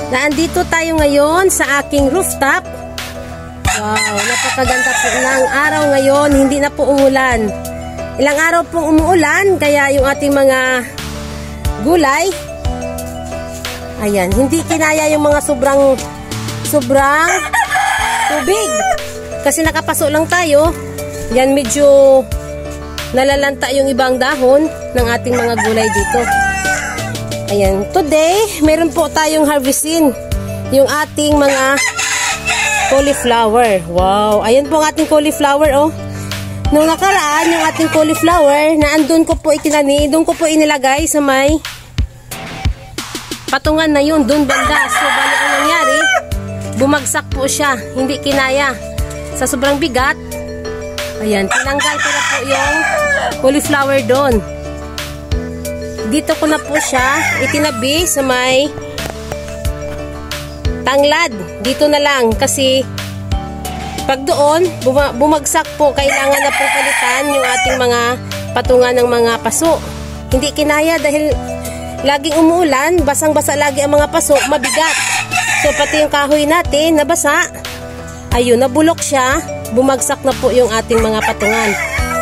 Naandito tayo ngayon sa aking rooftop. Wow, napakaganda po ng araw ngayon. Hindi na po umulan. Ilang araw pong umuulan, kaya yung ating mga gulay, ayan, hindi kinaya yung mga sobrang tubig. Kasi nakapasok lang tayo. Yan, medyo nalalanta yung ibang dahon ng ating mga gulay dito. Ayan, today, meron po tayong harvestin yung ating mga cauliflower. Wow, ayan po ang ating cauliflower, oh. Nung nakaraan, yung ating cauliflower, naandun ko po itinani, doon ko po inilagay sa may patungan na yun, doon banda. So, bali ang nangyari, bumagsak po siya, hindi kinaya. Sa sobrang bigat, ayan, tinanggal ko na po yung cauliflower doon. Dito ko na po siya itinabi sa may tanglad. Dito na lang kasi pag doon bumagsak po, kailangan na po palitan yung ating mga patungan ng mga paso. Hindi kinaya dahil laging umuulan, basang-basa lagi ang mga paso, mabigat. So pati yung kahoy natin nabasa, ayun, nabulok siya, bumagsak na po yung ating mga patungan.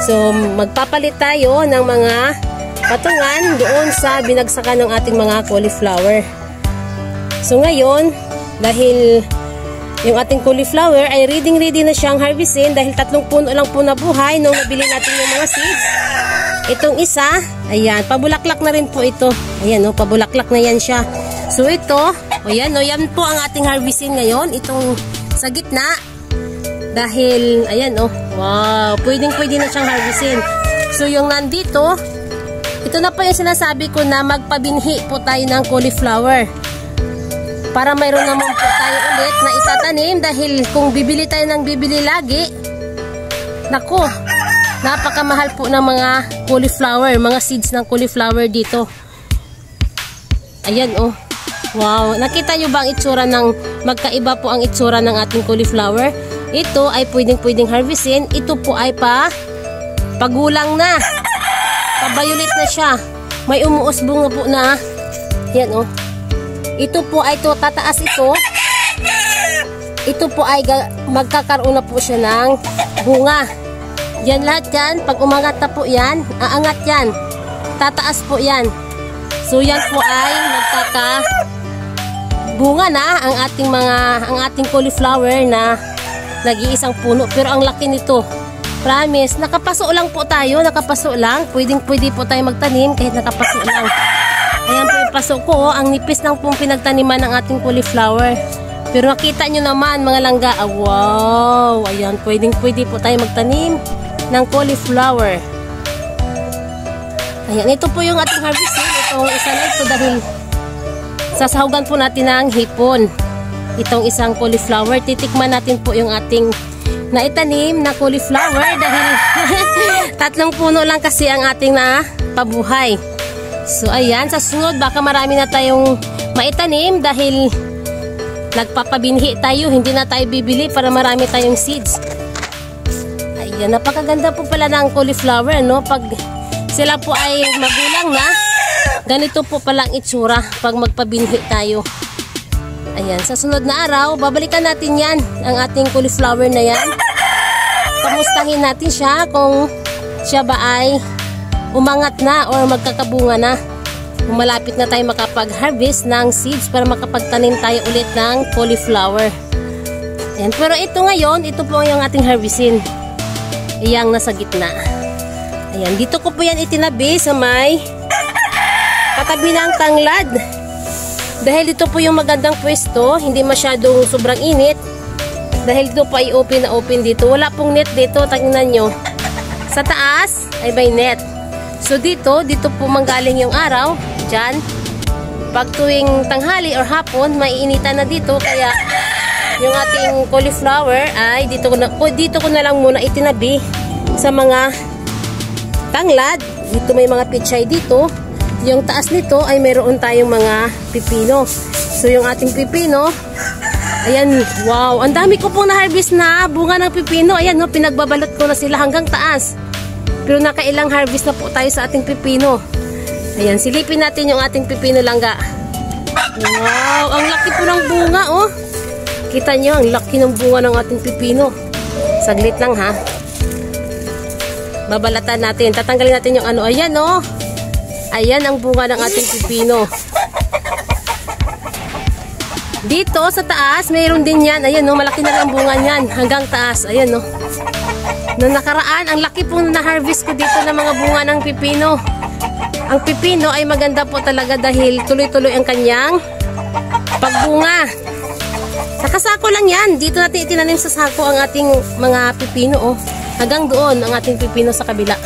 So magpapalit tayo ng mga patungan doon sa binagsakan ng ating mga cauliflower. So ngayon, dahil yung ating cauliflower ay ready na siyang harvestin dahil 3 puno lang po nabuhay nung nabili natin yung mga seeds. Itong isa, ayan, pabulaklak na rin po ito. Ayan, oh, pabulaklak na yan siya. So ito, ayan, oh, yan po ang ating harvestin ngayon. Itong sa gitna, dahil, ayan, oh, wow, pwede na siyang harvestin. So yung nandito, ito na po yung sinasabi ko na magpabinhi po tayo ng cauliflower. Para mayroon naman po tayo ulit na itatanim, dahil kung bibili tayo ng bibili lagi, naku, napakamahal po ng mga cauliflower, mga seeds ng cauliflower dito. Ayan, oh. Wow, nakita nyo ba ang itsura ng, magkaiba po ang itsura ng ating cauliflower? Ito ay pwedeng harvestin. Ito po ay pagulang na. Pa-violet na siya. May umuos bunga po na. Yan, oh. Ito po ay tataas ito. Ito po ay magkakaroon na po siya ng bunga. Yan lahat yan. Pag umangat na po yan, aangat yan. Tataas po yan. So yan po ay magkakabunga na ang ating cauliflower na nag-iisang puno. Pero ang laki nito. Promise, nakapaso lang po tayo, nakapaso lang. Pwede po tayo magtanim kahit nakapaso lang. Ayan po yung paso ko, ang nipis lang pong pinagtaniman ng ating cauliflower. Pero nakita nyo naman mga langga, wow, ayan, pwede po tayo magtanim ng cauliflower. Ayan, ito po yung ating harvesting. Itong isa na ito dahil sasahugan po natin ng hipon. Itong isang cauliflower, titikman natin po yung ating naitanim na cauliflower dahil 3 puno lang kasi ang ating na pabuhay. So ayan, sa sunod baka marami na tayong maitanim dahil nagpapabinhi tayo, hindi na tayo bibili para marami tayong seeds. Ayan, napakaganda po pala ng cauliflower, no? Pag sila po ay magulang na, ganito po pala ang itsura pag magpabinhi tayo. Ayan, sa sunod na araw, babalikan natin yan, ang ating cauliflower na yan. Kamustahin natin siya kung siya ba ay umangat na or magkakabunga na. Kung malapit na tayo makapag-harvest ng seeds para makapagtanim tayo ulit ng cauliflower. Ayan, pero ito ngayon, ito po yung ating harvestin. Iyang nasa gitna. Ayan, dito ko po yan itinabi sa may katabi ng tanglad. Dahil ito po yung magandang pwesto, hindi masyadong sobrang init. Dahil ito po ay open na open dito. Wala pong net dito, tingnan nyo. Sa taas ay may net. So dito po manggaling yung araw, dyan. Pag tuwing tanghali or hapon, maiinitan na dito. Kaya yung ating cauliflower ay dito ko na lang muna itinabi sa mga tanglad. Dito may mga pichay dito. Yung taas nito ay mayroon tayong mga pipino. So yung ating pipino, ayan, wow, ang dami ko pong na-harvest na bunga ng pipino. Ayan, no, pinagbabalot ko na sila hanggang taas. Pero nakailang harvest na po tayo sa ating pipino. Ayan, silipin natin yung ating pipino langga. Wow, ang laki po ng bunga, oh. Kita nyo, ang laki ng bunga ng ating pipino. Saglit lang, ha. Babalatan natin. Tatanggalin natin yung ano. Ayan, oh. Ayan ang bunga ng ating pipino. Dito sa taas, mayroon din yan. Ayan, oh. Malaki na lang bunga niyan. Hanggang taas. Ayan, oh. Noong nakaraan, ang laki pong na-harvest ko dito ng mga bunga ng pipino. Ang pipino ay maganda po talaga dahil tuloy-tuloy ang kanyang pagbunga. Nakasako lang yan. Dito natin itinanim sa sako ang ating mga pipino, oh. Hanggang doon ang ating pipino sa kabila.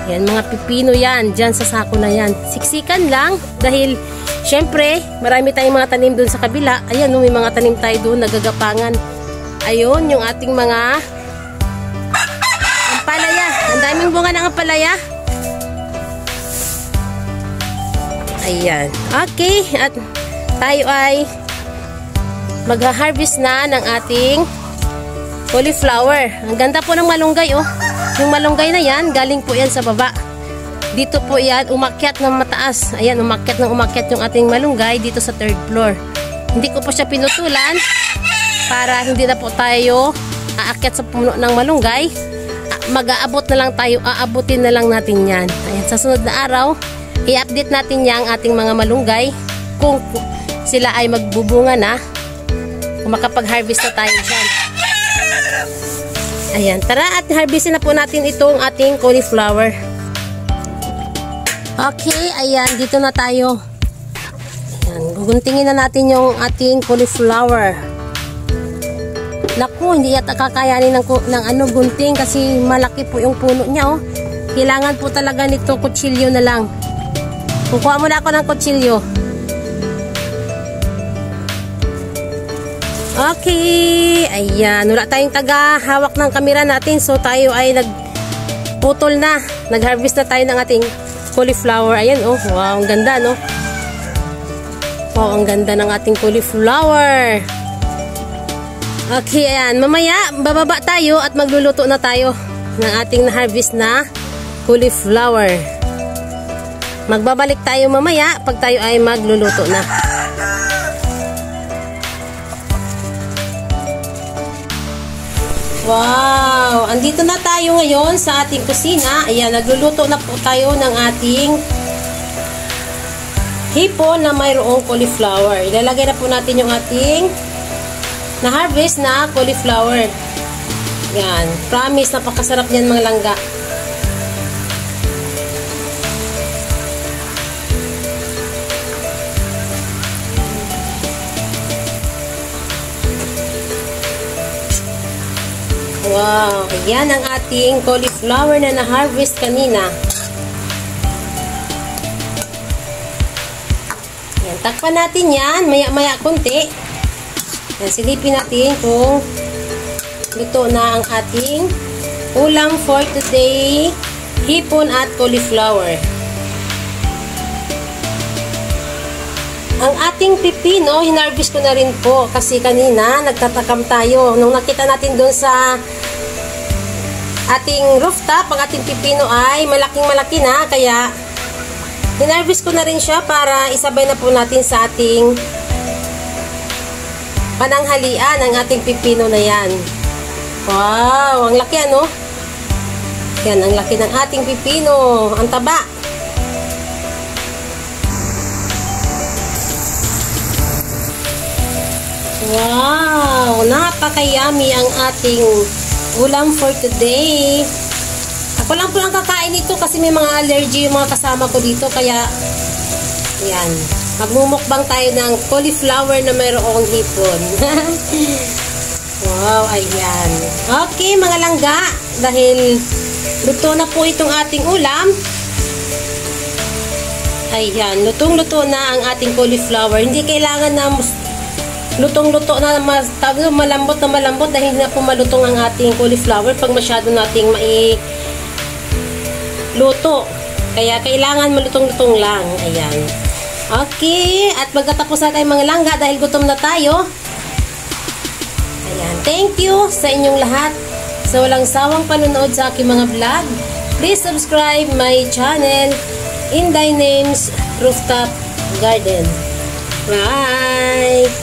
Yan, mga pipino yan. Diyan sa sako na yan. Siksikan lang dahil syempre, marami tayong mga tanim doon sa kabila. Ayan, oh, may mga tanim tayo doon, nagagapangan. Ayun, yung ating mga ampalaya. Ang daming bunga ng ampalaya. Ayan. Okay, at tayo ay magha-harvest na ng ating cauliflower. Ang ganda po ng malunggay, oh. Yung malunggay na yan, galing po yan sa baba. Dito po yan, umakyat ng mataas. Ayan, umakyat yung ating malunggay dito sa 3rd floor. Hindi ko po siya pinutulan para hindi na po tayo aakyat sa puno ng malunggay. Mag-aabot na lang tayo, aabutin na lang natin yan. Ayan, sa sunod na araw, i-update natin yung ating mga malunggay kung sila ay magbubunga na, kung makapag-harvest na tayo dyan. Ayan, tara at harvestin na po natin itong ating cauliflower. Okay, ayan, dito na tayo. Ayan, guguntingin na natin yung ating cauliflower. Naku, hindi yata kakayanin ng gunting kasi malaki po yung puno niya, oh. Kailangan po talaga nito kutsilyo na lang. Kukuha muna ako ng kutsilyo. Okay. Ayan. Wala tayong taga-hawak ng kamera natin. So, tayo ay nagputol na. Nag-harvest na tayo ng ating cauliflower. Ayan, oh. Wow, ang ganda, no? Wow, ang ganda ng ating cauliflower. Okay, ayan. Mamaya, bababa tayo at magluluto na tayo ng ating na-harvest na cauliflower. Magbabalik tayo mamaya pag tayo ay magluluto na. Wow! Andito na tayo ngayon sa ating kusina. Ayan, nagluluto na po tayo ng ating hipon na mayroong cauliflower. Ilalagay na po natin yung ating na-harvest na cauliflower. Ayan. Promise, napakasarap niyan mga langga. Wow, yan ang ating cauliflower na na-harvest kanina. Yan, takpan natin yan, maya-maya konti. Yan, silipin natin kung luto na ang ating ulam for today, hipon at cauliflower. Ang ating pipino, hinarvest ko na rin po kasi kanina nagtatakam tayo. Nung nakita natin doon sa ating rooftop, ang ating pipino ay malaking-malaki na. Kaya, hinarvest ko na rin siya para isabay na po natin sa ating pananghalian ang ating pipino na yan. Wow! Ang laki, ano? Yan, ang laki ng ating pipino. Ang taba. Wow! Napaka-yummy ang ating ulam for today. Ako lang po ang kakain nito kasi may mga allergy yung mga kasama ko dito. Kaya, yan. Magmumukbang tayo ng cauliflower na mayroong hipon. Wow, ayan. Okay, mga langga. Dahil luto na po itong ating ulam. Ayan, lutong-luto na ang ating cauliflower. Hindi kailangan na lutong-luto na malambot na malambot dahil hindi na po malutong ang ating cauliflower pag masyado nating luto. Kaya kailangan malutong-lutong lang. Ayan. Okay. At magkatapos na tayo mga langga dahil gutom na tayo. Ayan. Thank you sa inyong lahat sa walang sawang panonood sa aking mga vlog. Please subscribe my channel, Inday Names Rooftop Garden. Bye!